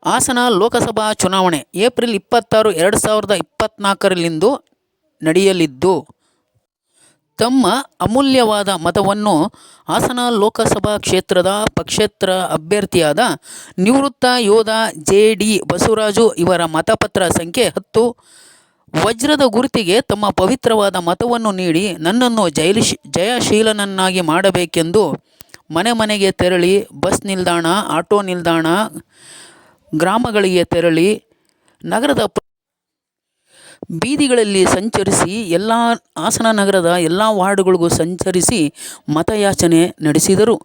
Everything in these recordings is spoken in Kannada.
ಹಾಸನ ಲೋಕಸಭಾ ಚುನಾವಣೆ ಏಪ್ರಿಲ್ 26, 2024ರಂದು ನಡೆಯಲಿದ್ದು, ತಮ್ಮ ಅಮೂಲ್ಯವಾದ ಮತವನ್ನು ಹಾಸನ ಲೋಕಸಭಾ ಕ್ಷೇತ್ರದ ಪಕ್ಷೇತರ ಅಭ್ಯರ್ಥಿಯಾದ ನಿವೃತ್ತ ಯೋಧ ಜೆ.ಡಿ. ಬಸವರಾಜು ಇವರ ಮತಪತ್ರ ಸಂಖ್ಯೆ 10 ವಜ್ರದ ಗುರುತಿಗೆ ತಮ್ಮ ಪವಿತ್ರವಾದ ಮತವನ್ನು ನೀಡಿ ನನ್ನನ್ನು ಜಯಶೀಲನನ್ನಾಗಿ ಮಾಡಬೇಕೆಂದು ಮನೆ ಮನೆಗೆ ತೆರಳಿ, ಬಸ್ ನಿಲ್ದಾಣ, ಆಟೋ ನಿಲ್ದಾಣ, ಗ್ರಾಮಗಳಿಗೆ ತೆರಳಿ, ನಗರದ ಬೀದಿಗಳಲ್ಲಿ ಸಂಚರಿಸಿ, ಹಾಸನ ನಗರದ ಎಲ್ಲ ವಾರ್ಡ್ಗಳಿಗೂ ಸಂಚರಿಸಿ ಮತಯಾಚನೆ ನಡೆಸಿದರು.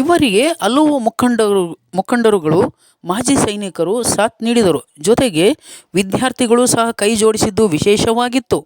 ಇವರಿಗೆ ಹಲವು ಮುಖಂಡರುಗಳು, ಮಾಜಿ ಸೈನಿಕರು ಸಾಥ್ ನೀಡಿದರು. ಜೊತೆಗೆ ವಿದ್ಯಾರ್ಥಿಗಳು ಸಹ ಕೈ ಜೋಡಿಸಿದ್ದು ವಿಶೇಷವಾಗಿತ್ತು.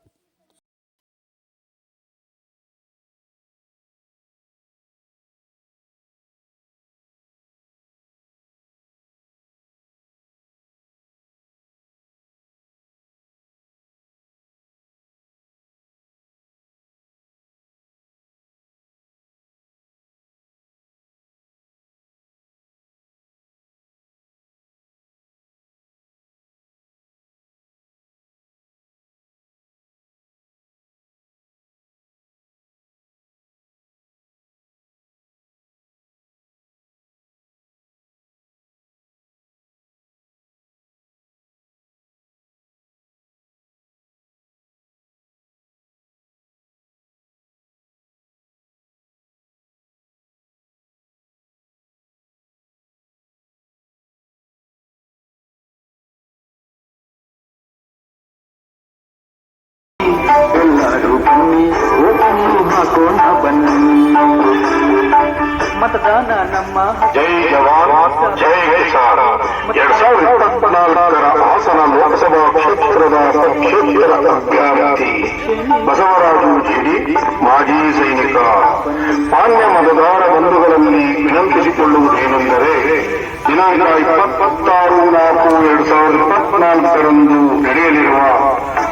ಎಲ್ಲರೂ ಬನ್ನಿ, ಓಟನ್ನು ಹಾಕೋಣ ಬನ್ನಿ, ಮತದಾನ ನಮ್ಮ ಜೈ ಜವಾನ್ ಜೈ ಕಿಸಾನ್. 2024ರ ಹಾಸನ ಲೋಕಸಭಾ ಕ್ಷೇತ್ರದ ಪಕ್ಷೇತರ ಅಭ್ಯರ್ಥಿ ಬಸವರಾಜು ಜೆ.ಡಿ. ಮಾಜಿ ಸೈನಿಕ. ಮಾನ್ಯ ಮತದಾರ ಬಂಧುಗಳಲ್ಲಿ ವಿನಂತಿಸಿಕೊಳ್ಳುವುದೇನೆಂದರೆ, ದಿನಾಂಕ 26/4/2024ರಂದು ನಡೆಯಲಿರುವ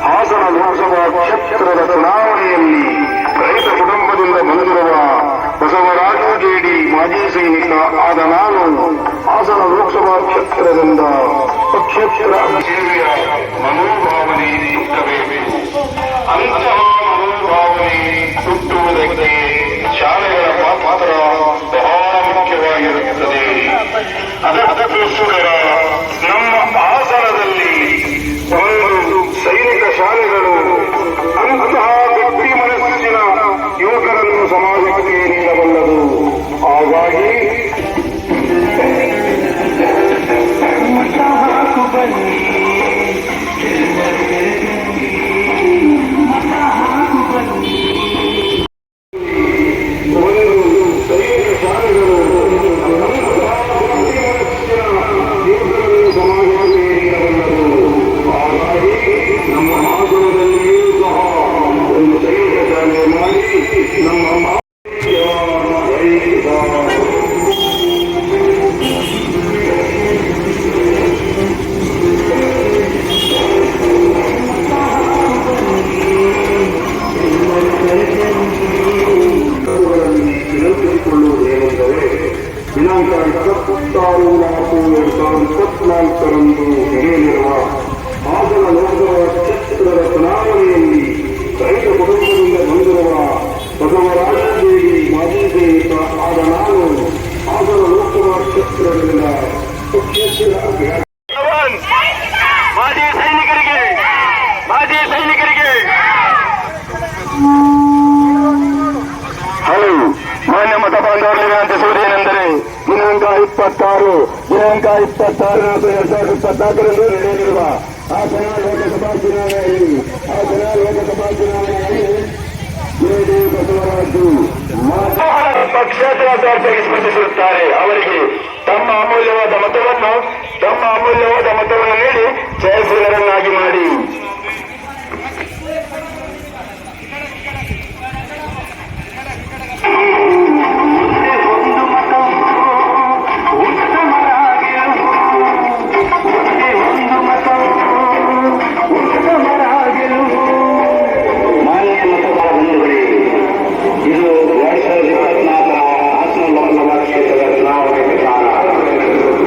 ಹಾಸನ ಲೋಕಸಭಾ ಕ್ಷೇತ್ರದ ಚುನಾವಣೆಯಲ್ಲಿ ರೈತ ಕುಟುಂಬದಿಂದ ಬಂದಿರುವ ಬಸವರಾಜು ಜೆ.ಡಿ. ಮಾಜಿ ಸೈನಿಕ ಆದ ನಾನು ಹಾಸನ ಲೋಕಸಭಾ ಕ್ಷೇತ್ರದಿಂದ ಪಕ್ಷೇತರ ಸೇವೆಯ ಮನೋಭಾವನೆ ಹುಟ್ಟಬೇಕು. ಅಂತಹ ಮನೋಭಾವನೆ ಹುಟ್ಟುವುದಕ್ಕೆ ಶಾಲೆಗಳ ಪಾತ್ರ ಬಹಳ ಮುಖ್ಯವಾಗಿರುತ್ತದೆ. ಅದಕ್ಕೋಸ್ಕರ ನಮ್ಮ ಹಾಸನದಲ್ಲಿ ಒಂದು ಸೈನಿಕ ಶಾಲೆಗಳು ಅಂತಹ ಗಟ್ಟಿ ಮನಸ್ಸಿನ ಯುವಕರನ್ನು ಸಮಾಜಕ್ಕೆ ನೀಡಬಲ್ಲದು. ಹಾಗಾಗಿ ದಿನಾಂಕ 26/4/2024ರಂದು ನಡೆಯಲಿರುವ ಹಾಸನ ಲೋಕಸಭಾ ಕ್ಷೇತ್ರದ ಚುನಾವಣೆಯಲ್ಲಿ ರೈತ ಕುಟುಂಬದಿಂದ ಬಂದಿರುವ ಬಸವರಾಜ ಜೆ.ಡಿ. ಮಾಜಿ ಸೈನಿಕ ಆದ ನಾನು ಹಾಸನ ಲೋಕಸಭಾ ಕ್ಷೇತ್ರದಿಂದ ಪಕ್ಷೇತರ ಅಭ್ಯರ್ಥಿ. ಮಾಜಿ ಸೈನಿಕರಿಗೆ ಹಲೋ ಮಾನ್ಯ ಮತ ಬಾಂಧವರಿಗೆ ವಿನಂತಿಸುವುದೇನೆಂದರೆ, ದಿನಾಂಕ 26/2024ರಂದು ನಡೆಯಲಿರುವ ಹಾಸನ ಲೋಕಸಭಾ ಚುನಾವಣೆಯಲ್ಲಿ ಜೆ.ಡಿ. ಬಸವರಾಜು ಪಕ್ಷೇತರ ಅಭ್ಯರ್ಥಿಯಾಗಿ ಸ್ಪರ್ಧಿಸುತ್ತಾರೆ. ಅವರಿಗೆ ತಮ್ಮ ಅಮೂಲ್ಯವಾದ ಮತವನ್ನು ನೀಡಿ ಜಯಶೀಲರನ್ನಾಗಿ ಮಾಡಿ.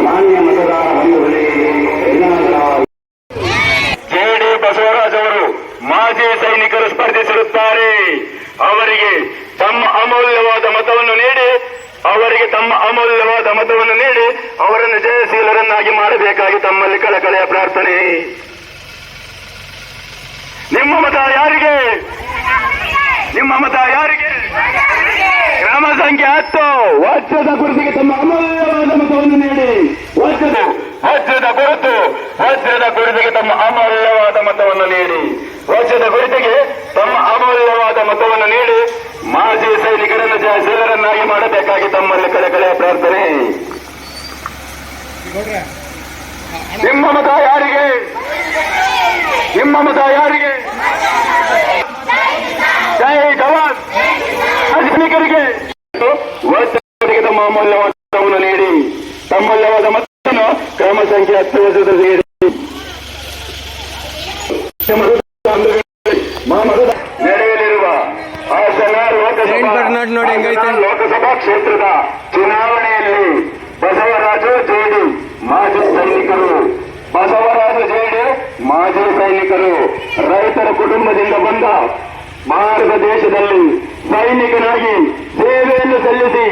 ಮಾನ್ಯ ತಮ್ಮ ಅಮೂಲ್ಯವಾದ ಮತವನ್ನು ನೀಡಿ ಅವರನ್ನು ಜಯಶೀಲರನ್ನಾಗಿ ಮಾಡಬೇಕಾಗಿ ತಮ್ಮಲ್ಲಿ ಕಳಕಳೆಯ ಪ್ರಾರ್ಥನೆ. ನಿಮ್ಮ ಮತ ಯಾರಿಗೆ? ನಿಮ್ಮ ಮತ ಯಾರಿಗೆ? ಗ್ರಾಮ ಸಂಖ್ಯೆ 10 ವಜ್ರದ ಗುರುತಿಗೆ ತಮ್ಮ ಅಮೂಲ್ಯವಾದ ಮತವನ್ನು ನೀಡಿ ವಜ್ರದ ಗುರುತಿಗೆ ತಮ್ಮ ಅಮೂಲ್ಯವಾದ ಮತವನ್ನು ನೀಡಿ ವಜ್ರದ ಗುರುತಿಗೆ ತಮ್ಮ ಅಮೂಲ್ಯವಾದ ಮತವನ್ನು ನೀಡಿ ಮಾಜಿ ಸೈನಿಕರನ್ನು ಜಯಶೀಲರನ್ನಾಗಿ ಮಾಡಬೇಕಾಗಿ ತಮ್ಮಲ್ಲಿ ಕಳಕಳೆಯ ಪ್ರಾರ್ಥನೆ. ನಿಮ್ಮ ಮತ ಯಾರಿಗೆ? ನಿಮ್ಮ ಮತ ಯಾರಿಗೆ? ಜೈ ಜವಾನ್. ಸೈನಿಕರಿಗೆ ವಜ್ರರಿಗೆ ತಮ್ಮ ಅಮೂಲ್ಯವಾದ ಮತವನ್ನು ನೀಡಿ ಅಮೂಲ್ಯವಾದ ಮತವನ್ನು ಕ್ರಮ ಸಂಖ್ಯೆ 10 ವರ್ಷದಲ್ಲಿ ನೀಡಿ ನಡೆಯಲಿರುವ ಹಾಸನ ಲೋಕಸಭಾ ಕ್ಷೇತ್ರದ ಚುನಾವಣೆಯಲ್ಲಿ ಬಸವರಾಜು ಜೇಡಿ ಮಾಜಿ ಸೈನಿಕರು ರೈತರ ಕುಟುಂಬದಿಂದ ಬಂದ ಭಾರತ ದೇಶದಲ್ಲಿ ಸೈನಿಕನಾಗಿ ಸೇವೆಯನ್ನು ಸಲ್ಲಿಸಿ